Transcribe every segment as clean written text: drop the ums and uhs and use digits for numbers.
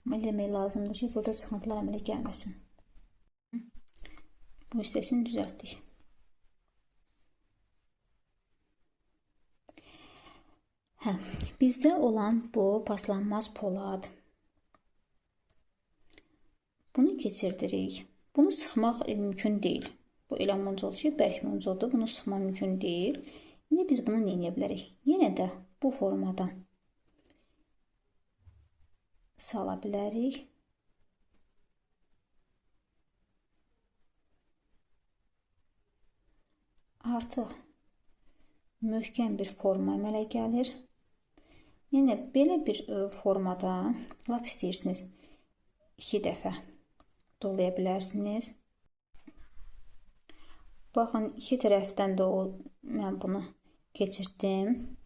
Amma eləmək lazımdır ki, burada çıxıntılar əmələ gəlməsin. Bu hissəsini düzəltdik. Bizdə olan bu paslanmaz polad. Bunu keçirdirik. Bunu sıxmaq mümkün deyil. Bu elə muncudur ki, bərk muncudur. Bunu sıxmaq mümkün deyil. İndi biz bunu nə edə bilərik? Yenə də bu formada sala bilərik. Artıq möhkəm bir forma əmələ gəlir. Yəni belə bir formada lap istəyirsiniz 2 dəfə dolaya bilərsiniz. Baxın, 2 tərəfdən də mən bunu keçirdim.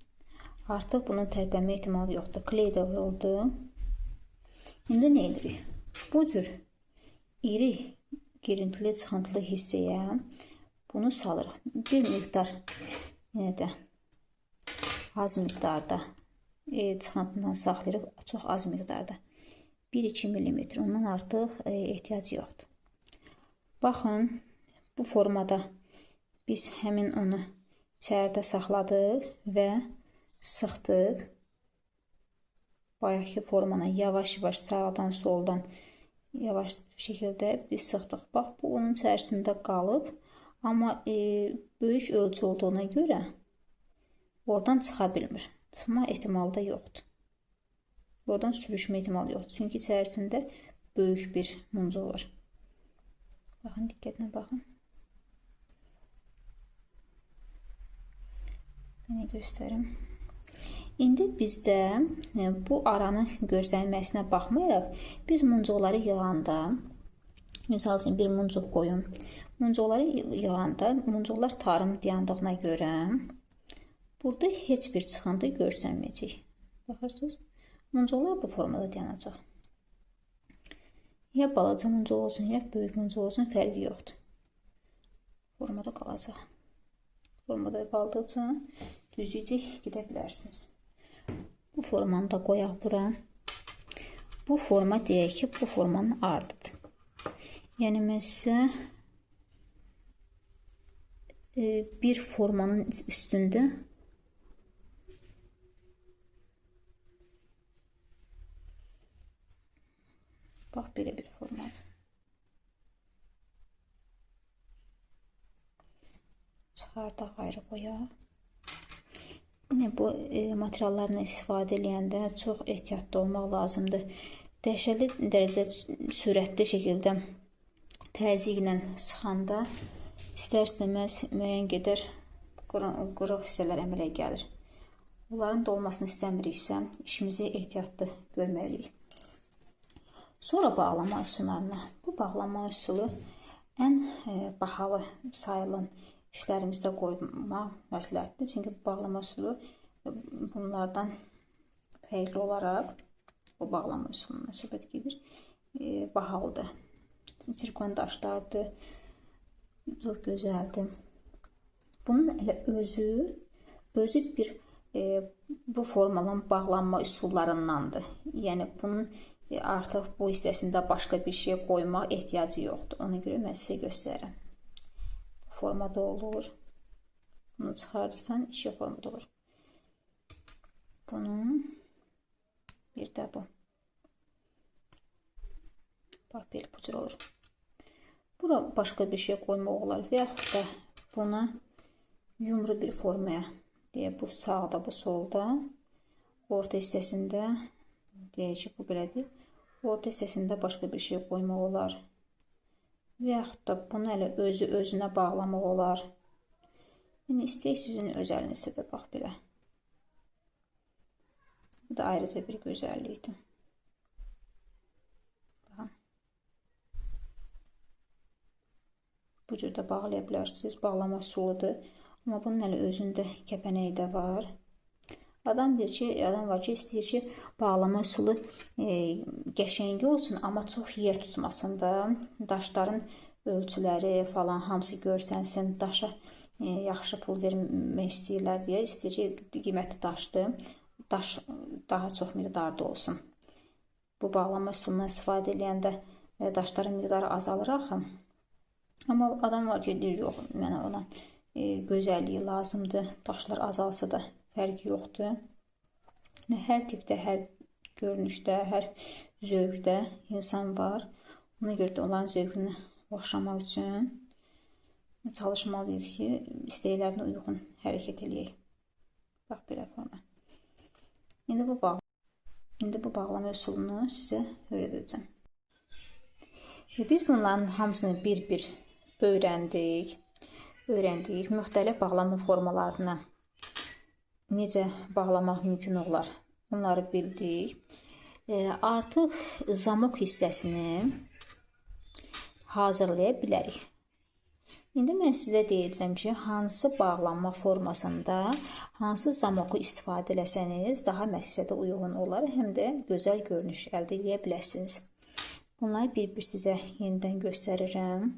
Artıq bunun tərpənmə ehtimalı yoxdur. Kley də vuruldu. İndi nə edirik? Bu cür iri, girintili, çıxıntılı hissəyə bunu salırıq. Bir miqdar, yenə də az miqdarda çıxıntından saxlayırıq. Çox az miqdarda. 1-2 mm. Ondan artıq ehtiyac yoxdur. Baxın, bu formada biz həmin onu içəridə saxladıq və sıxdıq. Bayaqki formana yavaş-yavaş sağdan soldan yavaş şəkildə biz sıxdıq. Bax, bu onun içərisində qalıb. Amma böyük ölçü olduğuna görə oradan çıxa bilmir. Çıxma ehtimalı da yoxdur. Oradan sürüşmə ehtimalı yoxdur. Çünki içərisində böyük bir muncuq var. Baxın, diqqətlə baxın. Mənə göstərim. İndi bizdə bu aranın görsənməsinə baxmayaraq, biz muncuqları yığanda, misal üçün bir muncuq qoyun. Muncuqları yığanda, muncuqlar tarım dayandığına görə burada heç bir çıxıntı görsənməyəcək. Baxırsınız, muncuqlar bu formada dayanacaq. Ya balaca muncuq olsun, ya böyük muncuq olsun, fərqi yoxdur. Formada qalacaq. Formada qaldıqca düzlükcə gedə bilərsiniz. Bu formanı da qoyaq bura. Bu forma deyək ki, bu formanın ardıdır. Yəni mən sizə bir formanın üstündə bax, belə bir formadır. Çıxardaq, ayrı qoyaq. Yine bu materiallarla istifadə edəndə çox ehtiyatlı olmaq lazımdır. Dəhşətli dərəcədə sürətli şəkildə təzyiqlə sıxanda istər-istəməz müəyyən qədər qırıq hissələr əmələ gəlir. Bunların dolmasını istəmiriksə, işimizi ehtiyatlı görməliyik. Sonra bağlama üsullarına. Bu bağlama üsulu ən bahalı sayılan işlərimizdə qoymaq məsləhətdir. Çünki bağlama üsulu bunlardan fərqli olaraq bu bağlama üsuluna söhbət gedir. Bahalıdır. Sirkon daşlardır. Çox gözəldir. Bunun elə özü bir bu formalan bağlanma üsullarındandır. Yəni bunun artıq bu hissəsində başqa bir şey qoymaq ehtiyacı yoxdur. Ona görə mən sizə göstərirəm. Formada olur. Bunu çıxarırsan, iki formada olur. Bunun bir də bu. Bax, belə bu cür olur. Bura başqa bir şey qoymaq olar və yaxud da buna yumru bir formaya deyək, bu sağda, bu solda, orta hissəsində deyək ki, bu belədir. Orta hissəsində başqa bir şey qoymaq olar. Və yaxud da bunu elə özünə bağlamaq olar. Yəni, istəyək sizin öz əlinizdə, bax belə. Bu da ayrıca bir gözəllikdir. Baxın. Bu cür də bağlaya bilərsiniz. Bağlama üsuludur. Amma bunun elə özündə kəpənəyi də var. Adam var ki, istəyir ki, bağlama üsulu qəşəngi olsun, amma çox yer tutmasın da. Daşların ölçüləri falan hamısı görsənsin. Daşa yaxşı pul vermək istəyirlər deyə, istəyir ki, qiymətli daşdır. Daş daha çox miqdarda olsun. bu bağlama üsulundan istifadə edəndə daşların miqdarı azalır axı. Amma adam var ki, deyir, yox, mənə ona gözəlliyi lazımdır, daşlar azalsa da fərqi yoxdur. Hər tipdə, hər görünüşdə, hər zövqdə insan var. Ona görə də onların zövqünü oxşamaq üçün çalışmalıyıq ki, istəklərinə uyğun hərəkət eləyək. Bax, belə forma. İndi bu bağlama üsulunu sizə öyrədəcəm. Biz bunların hamısını bir-bir öyrəndik. Müxtəlif bağlama formalarına necə bağlamaq mümkün olar, onları bildik. Artıq zamok hissəsini hazırlaya bilərik. İndi mən sizə deyəcəm ki, hansı bağlanma formasında hansı zamoku istifadə eləsəniz daha məqsədə uyğun olar, həm də gözəl görünüş əldə edə biləsiniz. Bunları bir-bir sizə yenidən göstərirəm.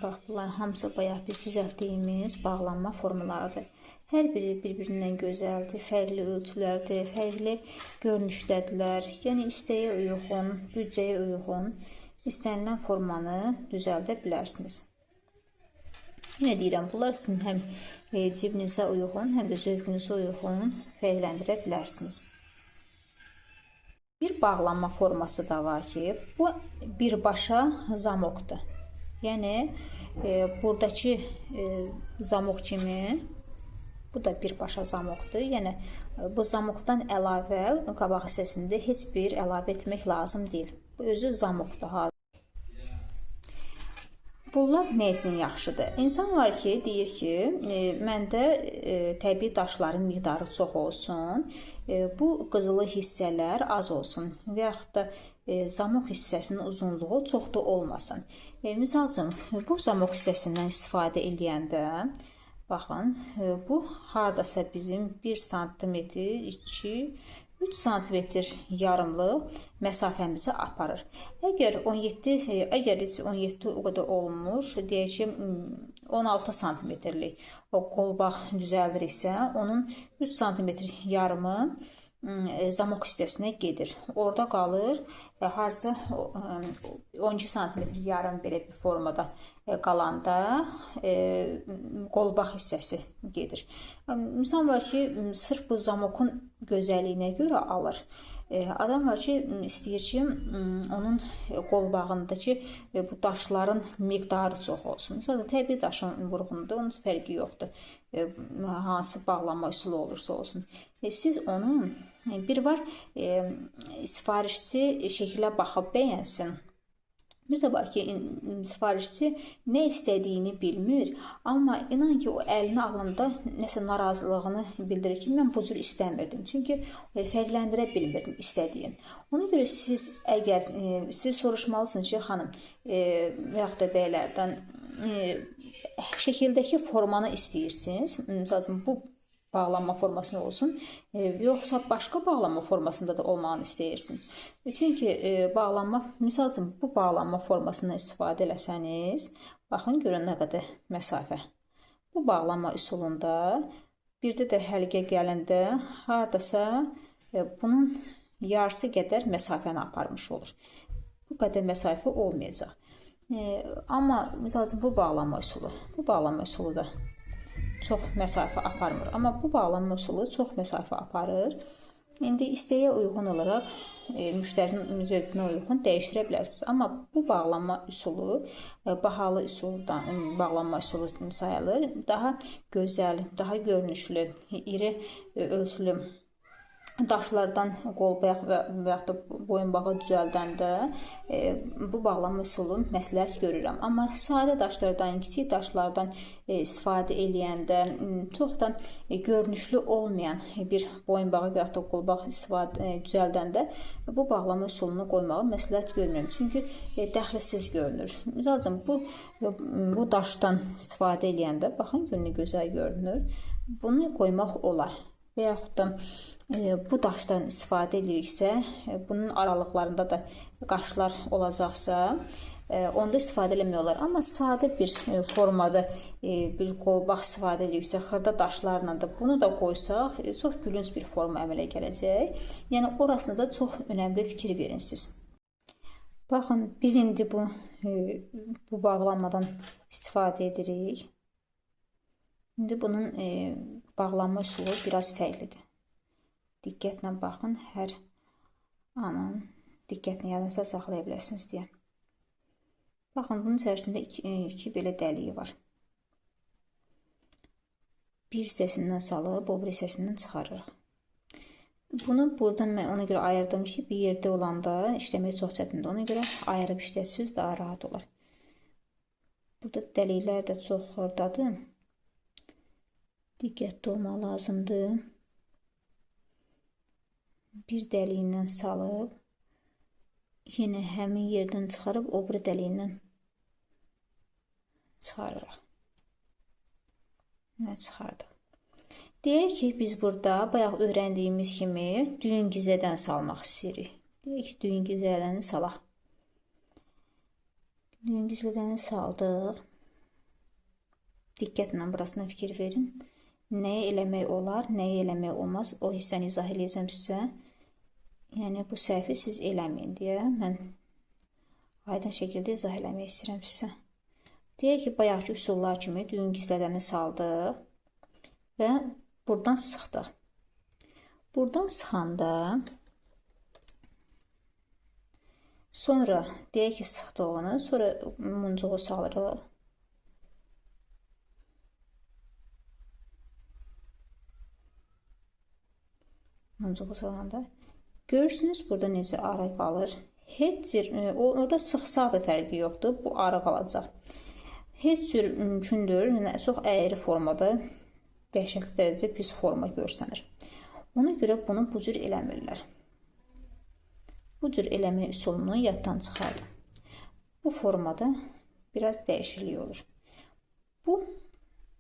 Bax, bunlar hamısı bayaq biz düzəltdiyimiz bağlanma formalarıdır. Hər biri bir-birindən gözəldir, fərqli ölçülərdir, fərqli görünüşdədirlər. Yəni, istəyə uyğun, büdcəyə uyğun istənilən formanı düzəldə bilərsiniz. Yenə deyirəm, bunlar sizin həm cibinizə uyğun, həm də zövqünüzə uyğun fərqləndirə bilərsiniz. Bir bağlanma forması da var ki, bu birbaşa zamokdur. Yəni, buradakı zamok kimi bu da birbaşa zamokdur. Yəni, bu zamokdan əlavə qabaq hissəsində heç bir əlavə etmək lazım deyil. Bu özü zamokdur. Bunlar nə üçün yaxşıdır? İnsan var ki, deyir ki, məndə təbii daşların miqdarı çox olsun, bu qızılı hissələr az olsun və yaxud da zamok hissəsinin uzunluğu çox da olmasın. Misal üçün, bu zamok hissəsindən istifadə edəndə, baxın, bu haradasa bizim 1 sm, 2 3 sm yarımlıq məsafəmizi aparır. Əgər 17 o qədər olmuş, deyək ki, 16 sm-lik o qolbaq düzəldiriksə, onun 3 sm yarımı zamok hissəsinə gedir. Orada qalır, harca 12 sm yarım belə bir formada qalanda qolbaq hissəsi gedir. Misal var ki, sırf bu zamokun gözəlliyinə görə alır. Adam var ki, istəyir ki, onun qolbağındakı bu daşların miqdarı çox olsun. Məsələn, təbii daşın vurğununda onun fərqi yoxdur. Hansı bağlanma üsulu olursa olsun. Siz onu, bir var, sifarişçi şəkilə baxıb bəyənsin. Bir də var ki, sifarişçi nə istədiyini bilmir, amma inan ki, o əlini alanda nəsə narazılığını bildirir ki, mən bu cür istəmirdim. Çünki fərqləndirə bilmirdim istədiyin. Ona görə siz soruşmalısınız ki, xanım, və yaxud da bəylərdən şəkildəki formanı istəyirsiniz. Məsələn, bu bağlanma formasında olsun, yoxsa başqa bağlanma formasında da olmağını istəyirsiniz. Çünki misal üçün, bu bağlanma formasından istifadə eləsəniz, baxın, görün nə qədər məsafə. Bu bağlanma üsulunda, bir də həlqə gələndə, haradasa bunun yarısı qədər məsafəni aparmış olur. Bu qədər məsafə olmayacaq. Amma, misal üçün, bu bağlanma üsulu da çox məsafə aparmır. Amma bu bağlanma üsulu çox məsafə aparır. İndi istəyə uyğun olaraq, müştərinin zövqünə uyğun dəyişdirə bilərsiniz. Amma bu bağlanma üsulu bahalı bağlanma üsulu sayılır. Daha gözəl, daha görünüşlü, iri ölçülü daşlardan qolbaq və yaxud da boyunbağı düzəldəndə bu bağlanma üsulu məsləhət görürəm. Amma sadə daşlardan, kiçik daşlardan istifadə eləyəndə, çox da görünüşlü olmayan bir boyunbağı və yaxud da qolbaq düzəldəndə bu bağlanma üsulunu qoymağı məsləhət görmürəm. Çünki dəxilsiz görünür. Misal üçün, bu daşdan istifadə eləyəndə, baxın, günlük gözəl görünür. Bunu qoymaq olar. Və yaxud da bu daşdan istifadə ediriksə, bunun aralıqlarında da qaşlar olacaqsa, onda istifadə eləmək olar. Amma sadə bir formada bir qolbaq istifadə ediriksə, xırda daşlarla da bunu da qoysaq, çox gülünc bir forma əmələ gələcək. Yəni orasına da çox önəmli fikir verin siz. Baxın, biz indi bu bağlanmadan istifadə edirik. İndi bunun bağlanma üsulu biraz fərqlidir. Diqqətlə baxın, hər anın diqqətlə yadınızda saxlaya bilərsiniz deyə. Baxın, bunun içərisində iki belə dəliyi var. Bir hissəsindən salıb, o bir hissəsindən çıxarırıq. Bunu buradan mən ona görə ayırdım ki, bir yerdə olanda işləmək çox çətindir. Ona görə ayırıb işlətsiniz, daha rahat olar. Burada dəliklər də çox xırdadır. Diqqətli olmaq lazımdır. Bir dəliyindən salıb, yenə həmin yerdən çıxarıb, o bir dəliyindən çıxarırıq. Və çıxardıq. Deyək ki, biz burada bayaq öyrəndiyimiz kimi düyün gizədən salmaq istəyirik. Deyək ki, düyün gizədəni salaq. Düyün gizədəni saldıq. Diqqətlə burasına fikir verin. Nəyə eləmək olar, nəyə eləmək olmaz, o hissəni izah eləyəcəm sizə. Yəni, bu səhvi siz eləməyin deyə mən aydın şəkildə izah eləmək istəyirəm sizə. Deyək ki, bayaqki üsullar kimi düyün gizlədəni saldıq və buradan sıxdıq. Buradan sıxanda sonra deyək ki, sıxdığını, sonra muncuğu salırıq. Muncuğu salanda görürsünüz burada necə ara qalır. Heç cür, orada sıxsaq da fərqi yoxdur. Bu ara qalacaq. Heç cür mümkündür. Yəni, çox əyri formada dəhşətli dərəcə pis forma görsənir. Ona görə bunu bu cür eləmirlər. Bu cür eləmək üsulunu yaddan çıxardım. Bu formada biraz dəyişiklik olur. Bu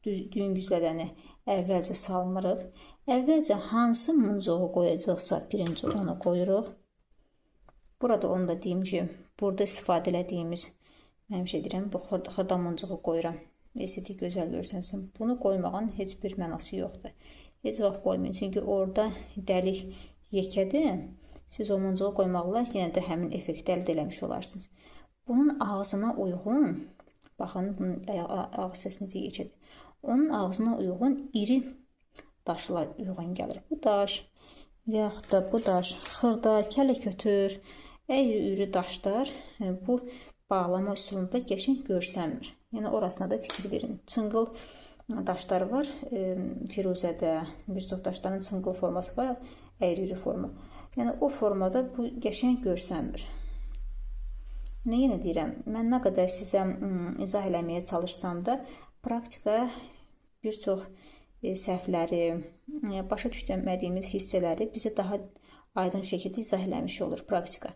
düyün güzlədəni əvvəlcə salmırıq. Əvvəlcə hansı muncuğu qoyacaqsa birinci onu qoyuruq. Burada onu da deyim ki, burada istifadə elədiyimiz, mən həmişə deyirəm, bu xırda muncuğu qoyuram. Estetik gözəl görsənsin. Bunu qoymağın heç bir mənası yoxdur. Heç vaxt qoymayın. Çünki orada dəlik yekədir. Siz o muncuğu qoymaqla yenə də həmin effekti əldə eləmiş olarsınız. Bunun ağzına uyğun, baxın, bunun ağız səsi necə yekədir. Onun ağzına uyğun iri daşlar uyğun gəlir. Bu daş və yaxud da bu daş xırda, kələ-kötür, əyri-üyrü daşlar bu bağlama üsulunda qəşəng görsənmir. Yəni orasına da fikir verin. Çınqıl daşlar var, firuzədə, bir çox daşların çınqıl forması var, əyri-üyrü forma. Yəni o formada bu qəşəng görsənmir. Yenə deyirəm, mən nə qədər sizə izah eləməyə çalışsam da, praktika bir çox səhvləri, başa düşmədiyimiz hissələri bizə daha aydın şəkildə izah eləmiş olur praktika.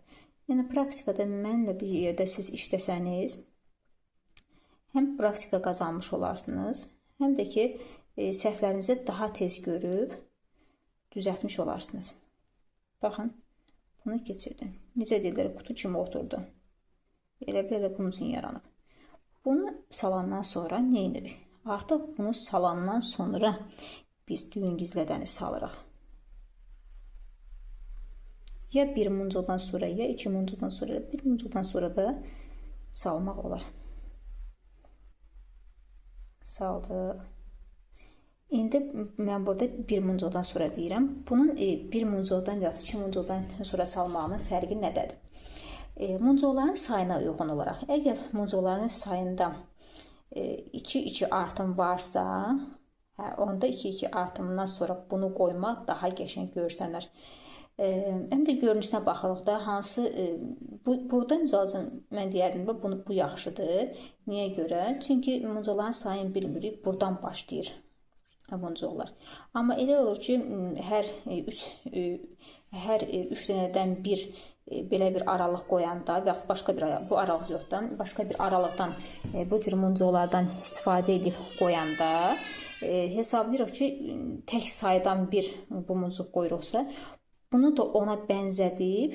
Yəni, praktikada mənlə bir yerdə siz işləsəniz, həm praktika qazanmış olarsınız, həm də ki, səhvlərinizi daha tez görüb, düzəltmiş olarsınız. Baxın, bunu keçirdim. Necə deyirlər, qutu kimi oturdu. Elə bunun üçün yaranıb. Bunu salandan sonra nə edirik? Artıq bunu salandan sonra biz düyün gizlədəni salırıq. Ya bir muncuqdan sonra, ya iki muncuqdan sonra, bir muncuqdan sonra da salmaq olar. Saldıq. İndi mən burada bir muncuqdan sonra deyirəm. Bunun bir muncuqdan və iki muncuqdan sonra salmağının fərqi nədədir? Muncuqların sayına uyğun olaraq, əgər muncuqların sayında 2-2 artım varsa, onda 2-2 artımından sonra bunu qoymaq daha qəşəng görsənər. Həm də görünüşünə baxırıq da, hansı, burada misal mən deyərdim, bu yaxşıdır. Niyə görə? Çünki muncuqların sayını bilmirik, buradan başlayır muncuqlar. Amma elə olur ki, hər 3 dənədən bir belə bir aralıq qoyanda və yaxud başqa bir bu aralıq yoxdan, başqa bir aralıqdan bu cür muncuqlardan istifadə edib qoyanda hesablayırıq ki, tək saydan bir bu muncuq qoyuruqsa, bunu da ona bənzədib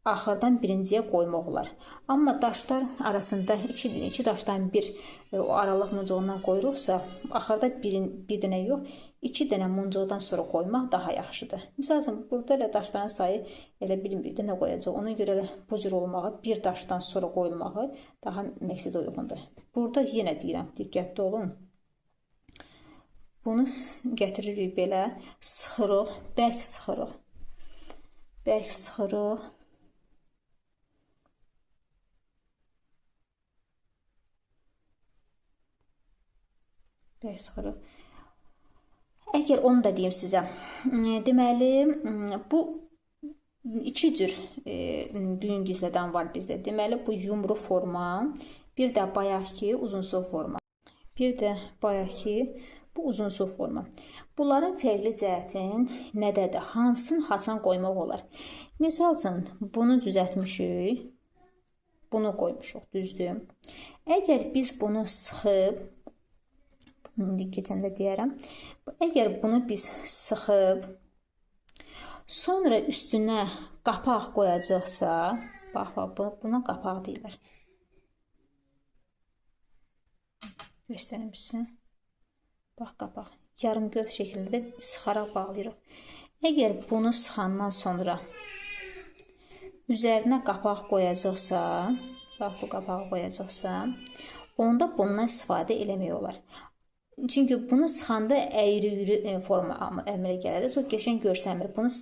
axırdan birinciyə qoymaq olar. Amma daşlar arasında iki daşdan bir o aralıq muncuğundan qoyuruqsa, axırda bir dənə yox, 2 dənə muncuqdan sonra qoymaq daha yaxşıdır. Məsəl üçün, burada elə daşların sayı elə bir dənə qoyacaq. Ona görə elə bu cür olmağı, bir daşdan sonra qoyulmağı daha məqsədə uyğundur. Burada yenə deyirəm, diqqətli olun. Bunu gətiririk belə, sıxırıq, bərk sıxırıq. Bərk sıxırıq. Bərk sıxırıq. Əgər onu da deyim sizə, deməli, bu iki cür düyün gizlədən var bizdə. Deməli, bu yumru forma, bir də bayaqki uzunsov forma. Bir də bayaqki bu uzunsov forma. Bunların fərqli cəhətin nədədir? Hansını haçan qoymaq olar? Misal üçün, bunu düzəltmişik, bunu qoymuşuq, düzdür. Əgər biz bunu sıxıb, indi keçəndə deyərəm, əgər bunu biz sıxıb, sonra üstünə qapaq qoyacaqsa, bax, buna qapaq deyirlər. Göstərim sizə. Bax, qapaq. Yarımgöz şəkildə sıxaraq bağlayırıq. Əgər bunu sıxandan sonra üzərinə qapaq qoyacaqsa, bax, bu qapağı qoyacaqsa, onda bundan istifadə eləmək olar. Çünki bunu sıxanda əyri-üyrü forma əmələ gəlir. Çox qəşəng görsənmir. Bunu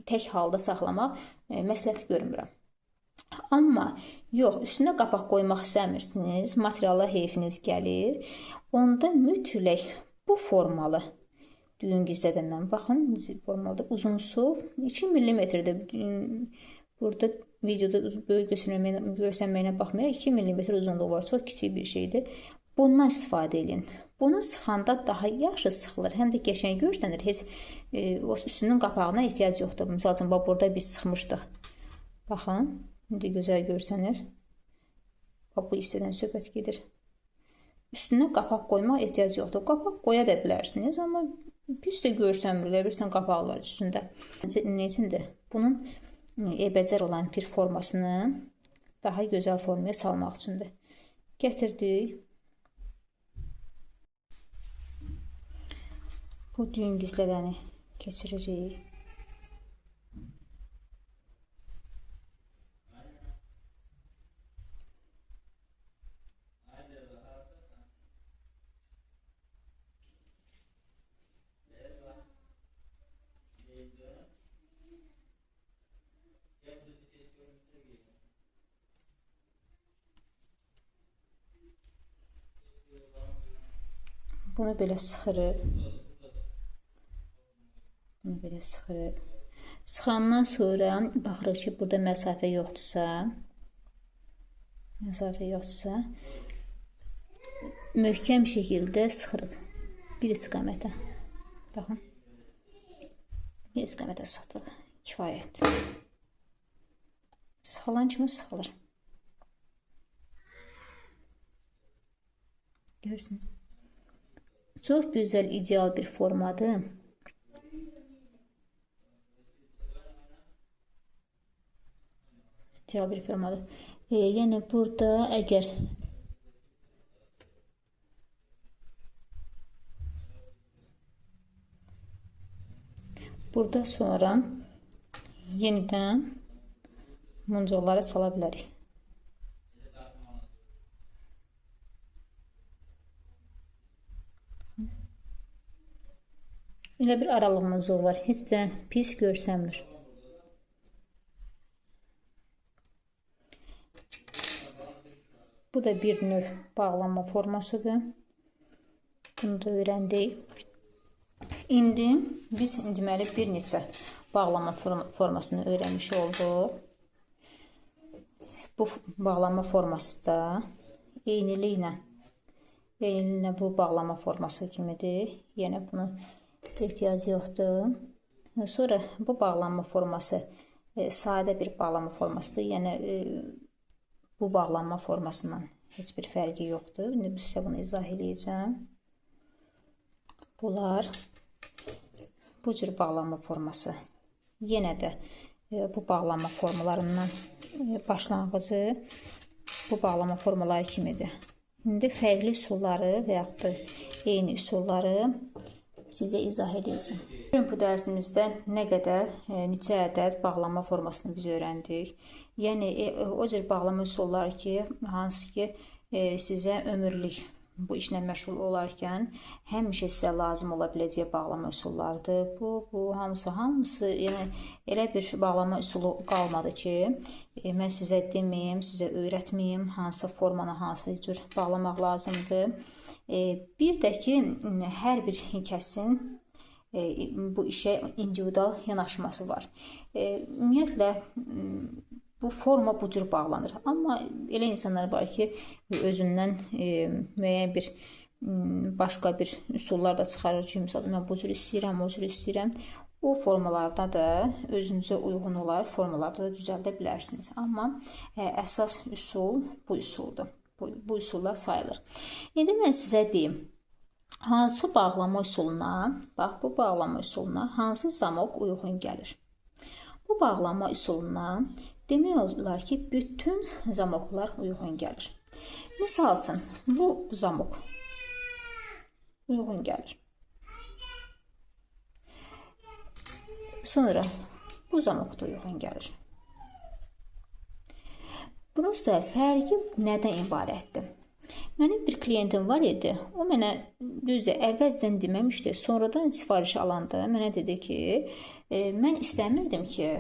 tək halda saxlamaq məsləhət görmürəm. Amma yox, üstünə qapaq qoymaq istəmirsiniz, materiala heyfiniz gəlir. Onda mütləq bu formalı düyün gizlədəndən, baxın, formalıdır, uzunsov, 2 mm-dir. Burada videoda böyük görsənməyinə baxmayaraq 2 mm uzunluğu var, çox kiçik bir şeydir. Bundan istifadə edin. Bunu sıxanda daha yaxşı sıxılır, həm də qəşəng görsənir. Heç üstünün qapağına ehtiyac yoxdur. Misal üçün, burada biz sıxmışdıq. Baxın, indi gözəl görsənir. Bu hissədən söhbət gedir. Üstünə qapaq qoymaq ehtiyac yoxdur. Qapaq qoya da bilərsiniz, amma pis də görsənmir. Bilirsən, qapaq var üstündə. Neçindir? Bunun eybəcər olan bir formasını daha gözəl formaya salmaq üçündür. Gətirdik. Bu düyün gizlədəni keçiririk. Bunu belə sıxırıq. Bunu belə sıxırıq. Sıxandan sonra baxırıq ki, burada məsafə yoxdursa, möhkəm şəkildə sıxırıq. Bir istiqamətə. Baxın. Bir istiqamətə sıxdıq. Kifayət. Sıxılan kimi sıxılır. Görürsünüz. Çox gözəl, ideal bir formadır. İdeal bir formadır. Yəni burada əgər burada sonra yenidən muncuqları sala bilərik. Elə bir aralığımız var. Heç də pis görsənmir. Bu da bir növ bağlanma formasıdır. Bunu da öyrəndik. İndi biz deməli bir neçə bağlanma formasını öyrənmiş olduq. Bu bağlanma forması da eyniliklə bu bağlanma forması kimidir. Yenə bunu ehtiyacı yoxdur. Sonra bu bağlanma forması sadə bir bağlanma formasıdır. Yəni bu bağlanma formasından heç bir fərqi yoxdur. İndi biz sizə bunu izah edəcəm. Bunlar bu cür bağlanma forması. Yenə də bu bağlama formalarından başlanğıcı bu bağlama formaları kimidir. İndi fərqli üsulları və yaxud da eyni üsulları sizə izah edəcəm. Bu dərsimizdə nə qədər, neçə ədəd bağlama formasını biz öyrəndik. Yəni, o cür bağlama üsulları ki, hansı ki, sizə ömürlük bu işlə məşğul olarkən həmişə sizə lazım ola biləcək bağlama üsullardır. Bu hamısı, yəni elə bir bağlama üsulu qalmadı ki, mən sizə deməyim, sizə öyrətməyim, hansı formanı, hansı cür bağlamaq lazımdır. Bir də ki, hər bir kəsin bu işə individual yanaşması var. Ümumiyyətlə, bu forma bu cür bağlanır. Amma elə insanlar var ki, özündən müəyyən bir başqa bir üsullar da çıxarır ki, məsələn, mən bu cür istəyirəm, o cür istəyirəm. O formalarda da özünüzə uyğun olaraq formalarda da düzəldə bilərsiniz. Amma əsas üsul bu üsuldur. Bu üsullar sayılır. İndi mən sizə deyim, hansı bağlama üsuluna, bax bu bağlama üsuluna hansı zamok uyğun gəlir? Bu bağlama üsuluna demək olar ki, bütün zamoklar uyğun gəlir. Misal üçün, bu zamok uyğun gəlir. Sonra bu zamok da uyğun gəlir. Bunun isə fərqi nədən ibarətdir? Mənim bir kliyentim var idi. O mənə düzdür, əvvəlcədən deməmişdi. Sonradan sifariş alanda mənə dedi ki, mən istəmirdim ki,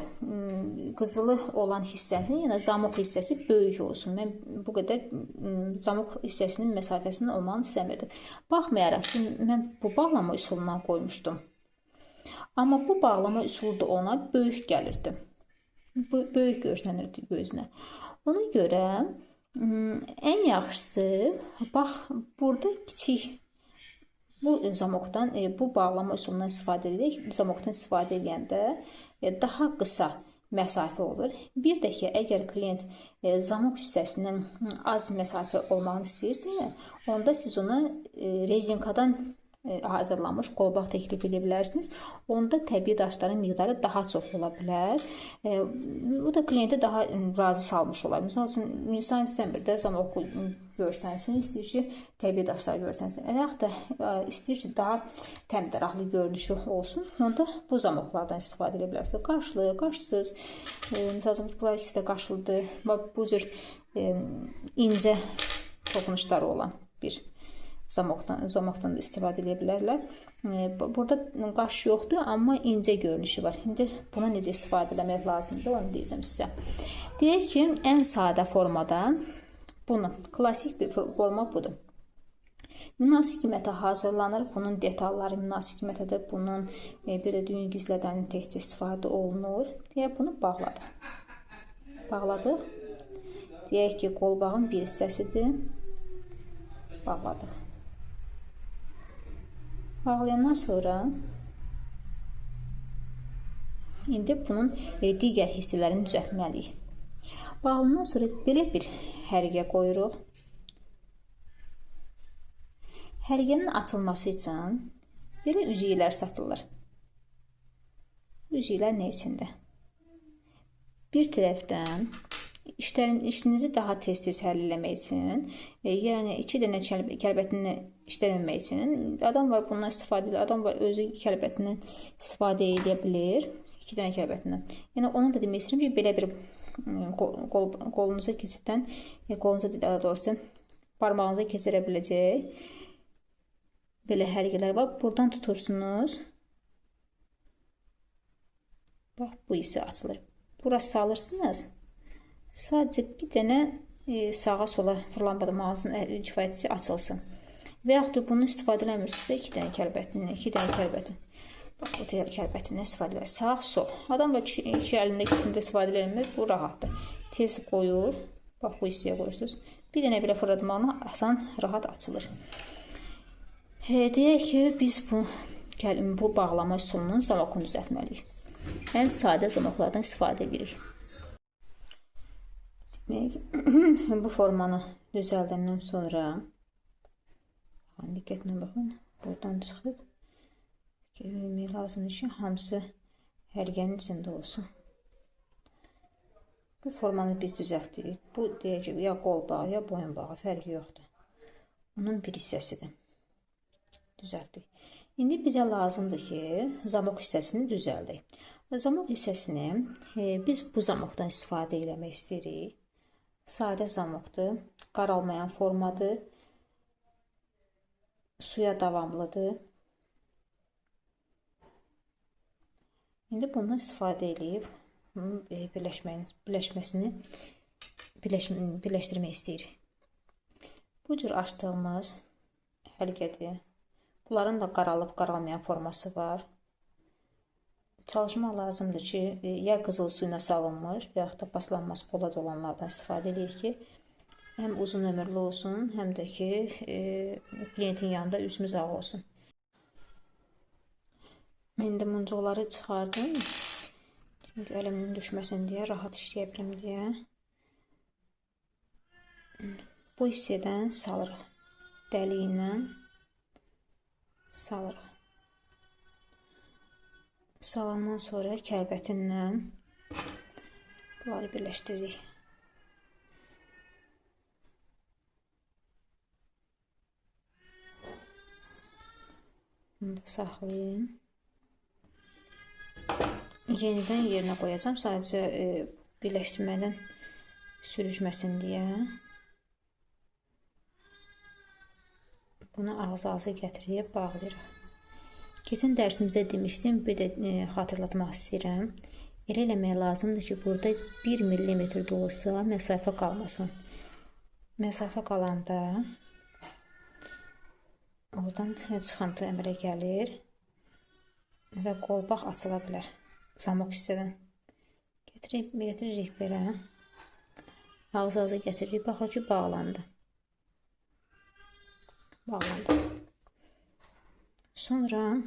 qızılı olan hissəsinin, yəni zamok hissəsi böyük olsun. Mən bu qədər zamok hissəsinin məsafəsinin olmağını istəmirdim. Baxmayaraq ki, mən bu bağlama üsulundan qoymuşdum. Amma bu bağlama üsulu da ona böyük gəlirdi. Böyük görsənirdi gözünə. Ona görə ən yaxşısı, bax, burada kiçik bu zamokdan, bu bağlama üsulundan istifadə edirik. Zamokdan istifadə edəndə daha qısa məsafə olur. Bir də ki, əgər klient zamok hissəsindən az məsafə olmağını istəyirsə, onda siz ona rezinkadan hazırlanmış qolbaq təklif edə bilərsiniz. Onda təbii daşların miqdarı daha çox ola bilər. Bu da klienti daha razı salmış olar. Misal üçün, insan istəmir də zamoku görsənsin, istəyir ki, təbii daşlar görsənsin. Yaxud da istəyir ki, daha təmtəraqlı görünüşü olsun. Onda bu zamoklardan istifadə edə bilərsiniz. Qaşlı, qaşsız. Misal üçün, bunlar ikisi də qaşlıdır. Bu cür incə toxunuşları olan bir zamokdan da istifadə edə bilərlər. Burada qaş yoxdur, amma incə görünüşü var. İndi buna necə istifadə etmək lazımdır, onu deyəcəm sizə. Deyək ki, ən sadə formada bunu, klasik bir forma budur. Münasib qiymətə hazırlanır. Bunun detalları münasib qiymətədir. Bunun bir də düyün gizlədən təkcə istifadə olunur. Deyək, bunu bağladıq. Bağladıq. Deyək ki, qolbağın bir hissəsidir. Bağladıq. Bağlayandan sonra indi bunun digər hissələrini düzəltməliyik. Bağlayandan sonra belə bir hərgə qoyuruq. Hərgənin açılması üçün belə üzüklər satılır. Üzüklər nə içində? Bir tərəfdən işinizi daha tez-tez həll eləmək üçün, yəni 2 dənə kəlbətini işləməmək üçün, adam var bundan istifadə edir, adam var özü kəlbətindən istifadə edə bilir, 2 dənə kəlbətindən. Yəni, onu da demək istəyirəm ki, belə bir qolunuza keçirdən, qolunuza daha doğrusu parmağınıza keçirə biləcək belə hərgələr var. Buradan tutursunuz. Bax, bu hissə açılır. Burası salırsınız. Sadəcə bir dənə sağa sola fırlanmadığımızın kifayətçi açılsın. Və yaxud da bunu istifadə eləmirsinizsə 2 dənə kəlbətin. Bax, bu kəlbətindən istifadə edir. Sağ, sol. Adam var ki, 2 əlində ikisində istifadə eləmir. Bu rahatdır. Tez qoyur. Bax, bu hissəyə qoyursunuz. Bir dənə belə fırlatmaqla asan, rahat açılır. Deyək ki, biz bu bağlama üsulunun zamokunu düzəltməliyik. Ən sadə zamoklardan istifadə edirik. Bu formanı düzəldəndən sonra diqqətlə baxın, buradan çıxıb görmək lazımdır ki, hamısı hərgənin içində olsun. Bu formanı biz düzəltdik. Bu deyək ki, ya qol bağı, ya boyun bağı, fərqi yoxdur. Onun bir hissəsidir. Düzəltdik. İndi bizə lazımdır ki, zamok hissəsini düzəldək. Zamok hissəsini biz bu zamokdan istifadə eləmək istəyirik. Sadə zamokdur, qaralmayan formadır, suya davamlıdır. İndi bundan istifadə edib birləşdirmək istəyirik. Bu cür açdığımız həlqədir. Bunların da qaralıb qaralmayan forması var. Çalışmaq lazımdır ki, ya qızıl suyuna salınmış və yaxud da paslanmaz polad olanlardan istifadə edirik ki, həm uzun ömürlü olsun, həm də ki, kliyentin yanında üzümüz ağ olsun. Mən də muncuqları çıxardım. Çünki əlimin düşməsin deyə, rahat işləyə bilim deyə. Bu hissədən salırıq. Dəliyi salırıq. Salandan sonra kəlbətindən bunları birləşdiririk. Bunu da saxlayayım. Yenidən yerinə qoyacağım. Sadəcə birləşdirmədən sürüşməsin deyə. Bunu ağzı gətirib bağlayırıq. Keçən dərsimizdə demişdim, bir də xatırlatmaq istəyirəm. Elə eləmək lazımdır ki, burada 1 mm də olsa məsafə qalmasın. Məsafə qalanda oradan çıxıntı əmələ gəlir və qolbaq açıla bilər zamok hissədən. Getiririk belə. Ağzı getiririk, baxır ki, bağlandı. Sonra